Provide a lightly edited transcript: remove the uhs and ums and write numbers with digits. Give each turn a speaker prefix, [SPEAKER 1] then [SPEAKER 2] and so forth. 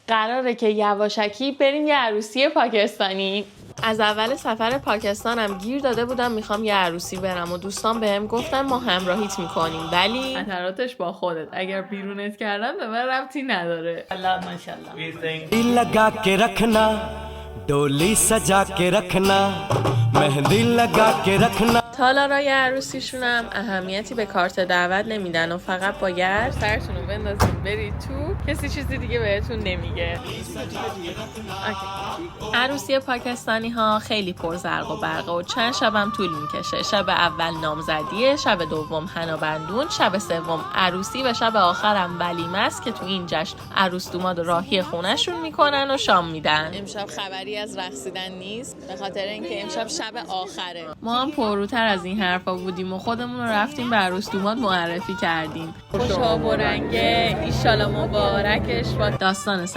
[SPEAKER 1] قراره که یواشکی بریم یه عروسی پاکستانی. از اول سفر پاکستانم گیر داده بودم میخوام یه عروسی برم و دوستان بهم گفتن ما همراهیت میکنیم، ولی خطراتش با خودت، اگر بیرونت کردن به من ربطی نداره. الله ماشاءالله.
[SPEAKER 2] لگا کے رکھنا ڈولی سجا کے رکھنا مہندی لگا کے رکھنا.
[SPEAKER 1] تالارای عروسیشونم اهمیتی به کارت دعوت نمیدن و فقط باید سرتون رو بندازین برید تو، کسی چیزی دیگه بهتون نمیگه. عروسی پاکستانی ها خیلی پرزرق و برقه و چند شبم طول میکشه. شب اول نامزدیه، شب دوم حنابندون، شب سوم عروسی و شب آخرم ولیمه است که تو این جشن عروس دوماد راهی خونهشون میکنن و شام میدن. امشب خبری از رقصیدن نیست، به خاطر اینکه امشب شب آخره. ما هم پروتر از این حرفا بودیم و خودمون رو رفتیم به عروس دوماد معرفی کردیم. خوشا و رنگه ایشالا مبارکش با داستان